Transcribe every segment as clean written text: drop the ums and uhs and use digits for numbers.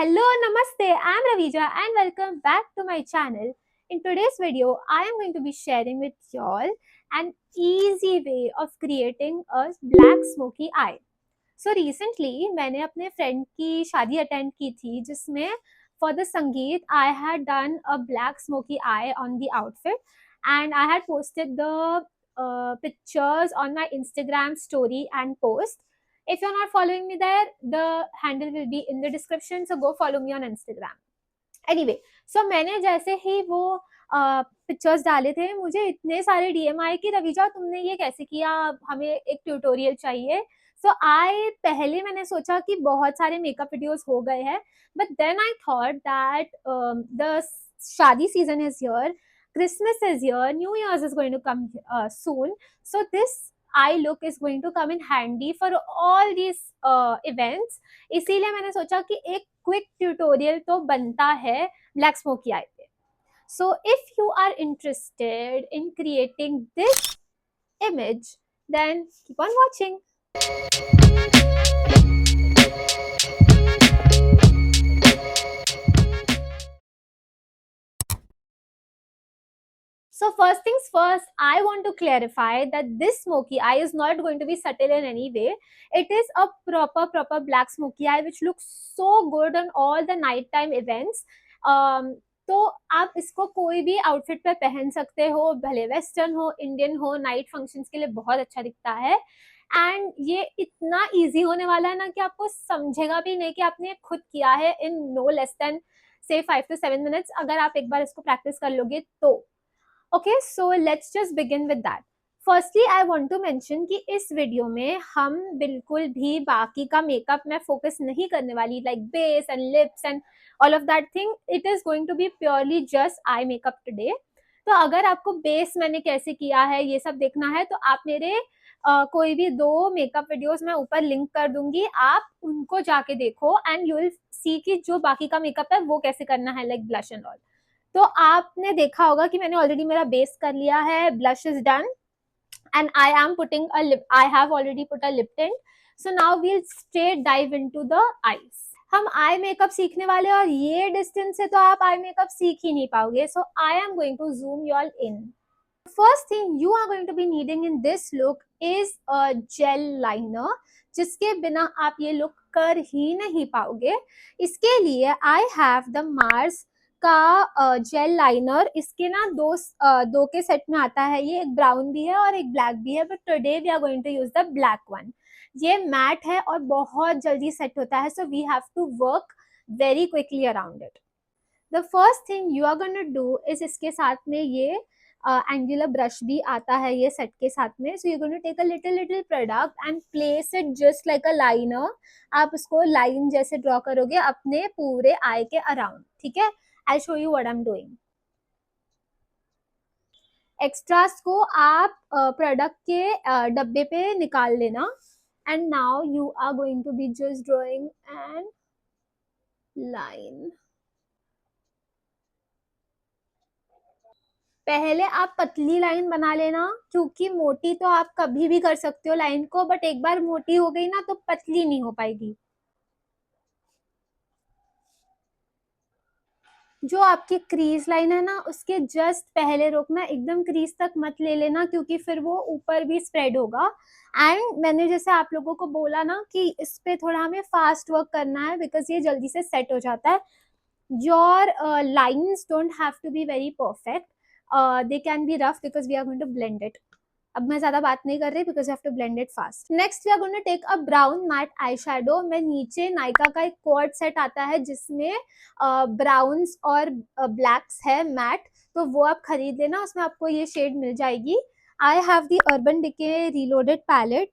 Hello, Namaste. I'm Ravija and welcome back to my channel. In today's video, I am going to be sharing with y'all an easy way of creating a black smoky eye. So recently, मैंने अपने friend की शादी attend की थी जिसमें for the संगीत I had done a black smoky eye on the outfit and I had posted the pictures on my Instagram story and post. If you're not following me there, the handle will be in the description, so go follow me on Instagram. Anyway, so मैंने जैसे ही वो pictures डाले थे, मुझे इतने सारे DM आए कि रवीजा तुमने ये कैसे किया, हमें एक ट्यूटोरियल चाहिए. सो पहले मैंने सोचा कि बहुत सारे मेकअप वीडियोस हो गए हैं, but then I thought that the shaadi season is here, Christmas is here, New Year's is going to come soon, so this eye look is going to come in handy for all these events. इसीलिए मैंने सोचा कि एक quick tutorial तो बनता है black smoky आई पे. So if you are interested in creating this image, then keep on watching. So first things first, I want to clarify that this smoky eye is not going to be subtle in any way. It is a proper black smoky eye which looks so good on all the nighttime events. तो आप इसको कोई भी outfit पे पहन सकते हो, भले वेस्टर्न हो, इंडियन हो, नाइट फंक्शंस के लिए बहुत अच्छा दिखता है. एंड ये इतना इजी होने वाला है ना कि आपको समझेगा भी नहीं कि आपने खुद किया है इन नो लेस देन से 5 to 7 minutes, अगर आप एक बार इसको प्रैक्टिस कर लोगे तो. Okay, so let's just begin with that. Firstly, I want to mention कि इस वीडियो में हम बिल्कुल भी बाकी का मेकअप में फोकस नहीं करने वाली, like base and lips and all of that thing. It is going to be purely just eye makeup today. तो अगर आपको बेस मैंने कैसे किया है ये सब देखना है तो आप मेरे कोई भी 2 मेकअप वीडियोस मैं ऊपर लिंक कर दूंगी, आप उनको जाके देखो एंड यू विल सी कि जो बाकी का मेकअप है वो कैसे करना है, लाइक ब्लश एंड ऑल. तो आपने देखा होगा कि मैंने ऑलरेडी मेरा बेस कर लिया है, blush is done and I am putting a lip, I have already put a lip tint. So now we'll straight dive into the eyes. हम आई मेकअप सीखने वाले और ये डिस्टेंस से तो आप आई मेकअप सीख ही नहीं पाओगे. So I am going to zoom you all in. First thing you are going to be needing in this look is a gel liner, जिसके बिना आप ये लुक कर ही नहीं पाओगे. इसके लिए आई हैव द मार्स का जेल लाइनर. इसके ना दो के सेट में आता है, ये एक ब्राउन भी है और एक ब्लैक भी है, but today we are going to use the black one. ये मैट है और बहुत जल्दी सेट होता है, so we have to work very quickly around it. The first thing you are going to do is इसके साथ में ये एंगुलर ब्रश भी आता है ये सेट के साथ में. So you going to take a little product and place it just like a liner. आप इसको लाइन जैसे ड्रॉ करोगे अपने पूरे आई के अराउंड, ठीक है. I'll show you what I'm doing. Extras को आप प्रोडक्ट के डब्बे पे निकाल लेना. And now you are going to be just drawing an line. पहले आप पतली लाइन बना लेना, क्योंकि मोटी तो आप कभी भी कर सकते हो लाइन को, बट एक बार मोटी हो गई ना तो पतली नहीं हो पाएगी. जो आपकी क्रीज लाइन है ना उसके जस्ट पहले रोकना, एकदम क्रीज तक मत ले लेना क्योंकि फिर वो ऊपर भी स्प्रेड होगा. एंड मैंने जैसे आप लोगों को बोला ना कि इस पे थोड़ा हमें फास्ट वर्क करना है बिकॉज ये जल्दी से सेट हो जाता है. Your lines don't have to be very perfect, they can be rough because we are going to blend it. अब मैं ज्यादा बात नहीं कर रही because have to blend it fast. Next we are going to take a brown matte eye shadow. मैं नीचे नायका का एक क्वाड सेट आता है जिसमें ब्राउन्स और ब्लैक्स है मैट, तो वो आप खरीद लेना, उसमें आपको ये शेड मिल जाएगी. I have the Urban Decay reloaded palette,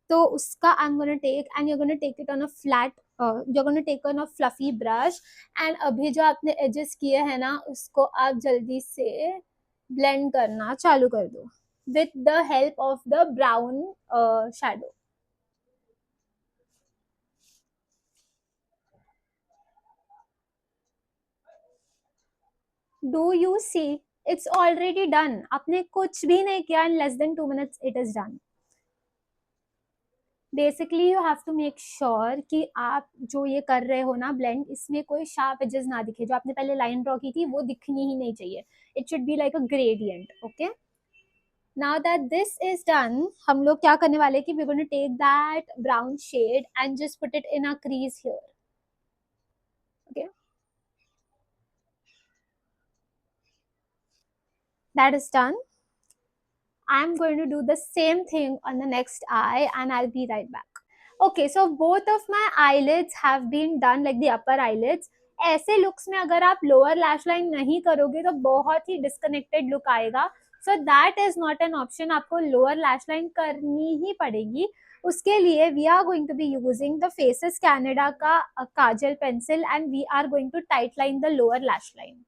तो उसका I am gonna take and you gonna take it on a flat, you gonna take on a fluffy brush. And अभी जो आपने एजेस किए हैं ना उसको आप जल्दी से ब्लेंड करना चालू कर दो with the help of the brown shadow. Do you see? It's already done. आपने कुछ भी नहीं किया, in less than 2 minutes it is done. Basically you have to make sure कि आप जो ये कर रहे हो ना ब्लेंड, इसमें कोई शार्प एजेस ना दिखे। जो आपने पहले लाइन ड्रॉ की थी वो दिखनी ही नहीं चाहिए। It should be like a gradient. Okay, now that this is done, हम लोग क्या करने वाले कि we going to take that brown shade and just put it in a crease here. Okay, that is done. I'm going to do the same thing on the next eye and I'll be right back. Okay, so both of my eyelids have been done, like the upper eyelids. ऐसे looks में अगर आप lower lash line नहीं करोगे तो बहुत ही disconnected look आएगा। So that is not an option, आपको लोअर लैश लाइन करनी ही पड़ेगी। उसके लिए we are going to be using the faces Canada का kajal pencil and we are going to tight line the lower lash line.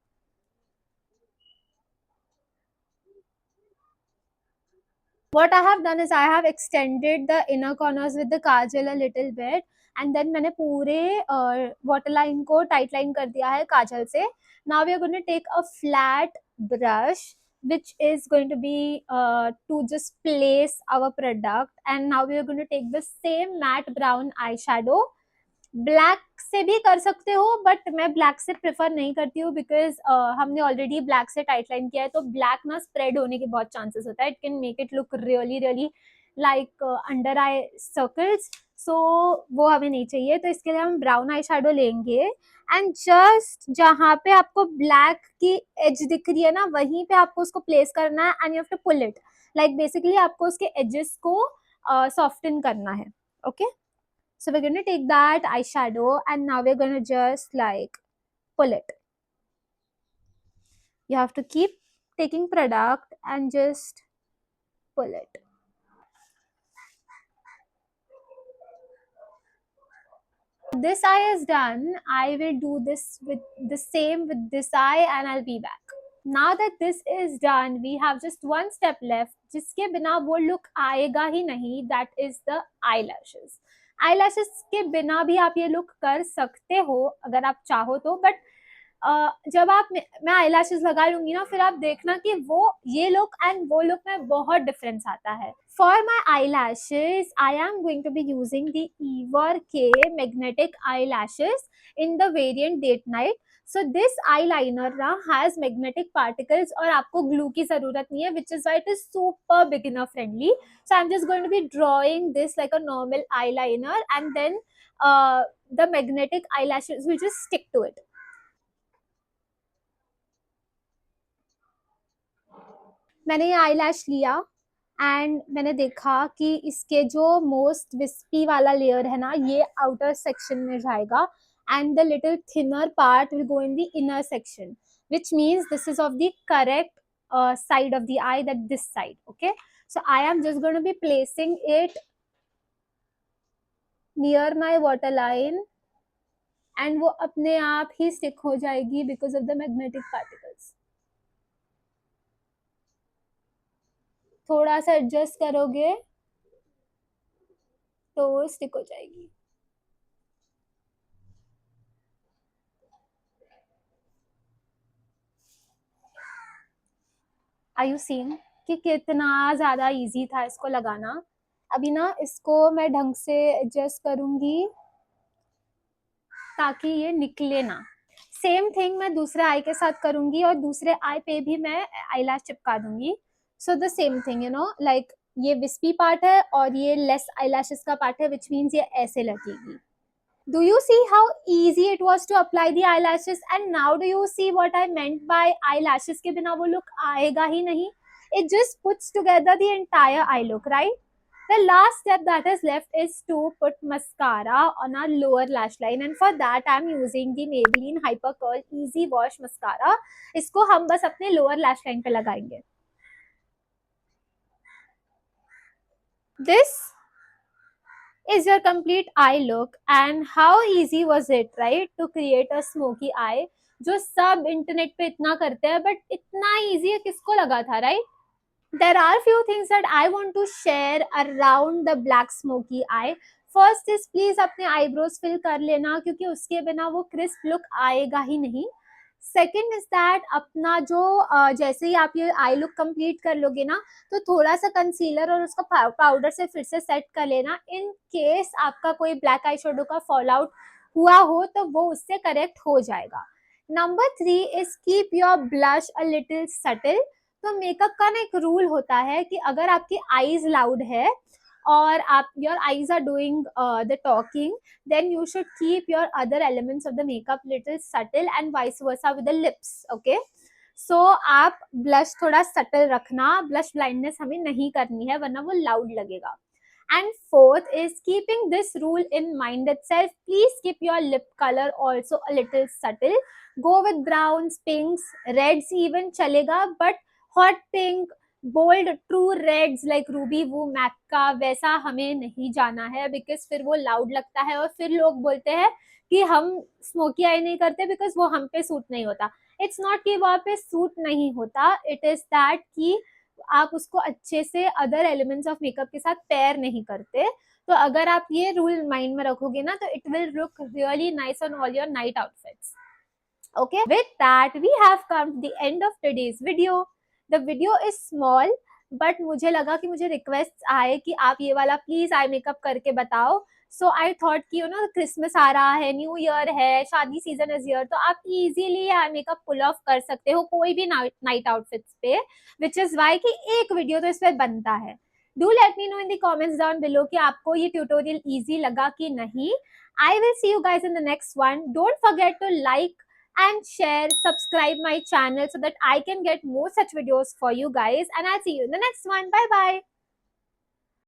What I have done is I have extended the inner corners with the kajal a little bit and then मैंने पूरे waterline को tight line कर दिया है काजल से. Now we are going to take a flat brush which is going to be to just place our product, and now we are going to take the same matte brown eyeshadow. Black से भी कर सकते हो but मैं black से prefer नहीं करती हूँ बिकॉज हमने ऑलरेडी ब्लैक से टाइट लाइन किया है, तो ब्लैक ना स्प्रेड होने के बहुत चांसेस होता है. It can make it look really really like under eye circles. So वो हमें नहीं चाहिए, तो इसके लिए हम ब्राउन आई शेडो लेंगे एंड जस्ट जहाँ पे आपको ब्लैक की एज दिख रही है ना वहीं पे आपको उसको प्लेस करना है and you have to pull it. Like basically आपको उसके एजेस को सॉफ्टन करना है. Okay, so we're going to take that eyeshadow and now we're going to just like pull it. You have to keep taking product and just pull it. This eye is done. I will do this with the same with this eye and I'll be back. Now that this is done, we have just one step left जिसके बिना वो look आएगा ही नहीं. That is the eyelashes. Eyelashes के बिना भी आप ये look कर सकते हो अगर आप चाहो तो, but जब आप मैं आई लैशेज लगा लूंगी ना फिर आप देखना कि वो ये लुक एंड वो लुक में बहुत डिफरेंस आता है. For my eye lashes I am going to be using the ever के magnetic eye lashes in the variant date night. So this eye liner ना हैज मैग्नेटिक पार्टिकल्स और आपको glue की जरूरत नहीं है, which is why it is super beginner friendly. So I am just going to be drawing this like a normal eye liner and then the magnetic eyelashes will just stick to it. मैंने ये आई लैश लिया and मैंने देखा कि इसके जो most विस्पी वाला layer है ना ये आउटर सेक्शन में जाएगा and the little thinner part will go in the inner section, which means this is of the correct side of the eye, that this side. Okay, so I am just going to be placing it near my waterline and वो अपने आप ही stick हो जाएगी because of the magnetic particles. थोड़ा सा adjust करोगे तो वो स्टिक हो जाएगी. आर यू सीइंग कि कितना ज्यादा इजी था इसको लगाना. अभी ना इसको मैं ढंग से एडजस्ट करूंगी ताकि ये निकले ना. सेम थिंग मैं दूसरे आई के साथ करूंगी और दूसरे आई पे भी मैं आई लैश चिपका दूंगी. So the same thing you know, like ये विस्पी पार्ट है और ये लेस आई लैशेस का पार्ट है, विच मीन्स ये ऐसे लगेगी. Do you see how easy it was to apply the eyelashes? And now do you see what I meant by eyelashes के बिना वो look आएगा ही नहीं. It just puts together the entire eye look, right? The last step that is left is to put mascara on our lower lash line, and for that I'm using the Maybelline Hyper Curl Easy Wash Mascara. इसको हम बस अपने lower lash line पे लगाएंगे. This is your complete eye look, and how easy was it, right, to create a smoky eye जो सब internet पे इतना करते हैं बट इतना इजी है किसको लगा था, right? There are few things that I want to share around the black smoky eye. First is please अपने eyebrows fill कर लेना क्योंकि उसके बिना वो crisp look आएगा ही नहीं. सेकेंड इज दैट अपना जो जैसे ही आप ये आई लुक कंप्लीट कर लोगे ना, तो थोड़ा सा कंसीलर और उसका पाउडर से फिर से सेट कर लेना, इन केस आपका कोई ब्लैक आई शेडो का फॉल आउट हुआ हो तो वो उससे करेक्ट हो जाएगा। Number 3 is keep your blush a little subtle. तो मेकअप का ना एक रूल होता है कि अगर आपकी आईज लाउड है और आप your eyes are doing the talking, then you should keep your other elements of the makeup little subtle and vice versa with the lips. Okay, so आप ब्लश थोड़ा सटल रखना, ब्लश ब्लाइंडनेस हमें नहीं करनी है वरना वो लाउड लगेगा। And fourth is keeping this rule in mind itself, please keep your lip color also a little subtle. Go with browns, pinks, reds even chalega, but hot pink, bold true reds like Ruby Woo MAC का वैसा हमें नहीं जाना है, because फिर वो loud लगता है और फिर लोग बोलते हैं कि हम स्मोकी आई नहीं करते बिकॉज वो हम पे सूट नहीं होता। इट्स नॉट कि वहाँ पे सूट नहीं होता, इट इज दैट कि आप उसको अच्छे से अदर एलिमेंट्स ऑफ मेकअप के साथ पेयर नहीं करते। तो अगर आप ये रूल माइंड में रखोगे ना तो it will look really nice on all your night outfits. Okay, with that we have come to the end of today's video. The video is small, but मुझे लगा कि मुझे रिक्वेस्ट आए कि आप ये वाला प्लीज आई मेकअप करके बताओ। सो आई थॉट कि यू नो क्रिसमस आ रहा है, न्यू ईयर है, शादी सीजन इज ईयर, तो आप easily eye makeup pull off कर सकते हो कोई भी नाइट आउटफिट्स पे, विच इज वाई कि एक वीडियो तो इस पे बनता है। Do let me know in the comments down below कि आपको ये ट्यूटोरियल इजी लगा कि नहीं। I will see you guys in the next one. Don't forget to like and share, subscribe my channel so that I can get more such videos for you guys, and I'll see you in the next one. Bye bye.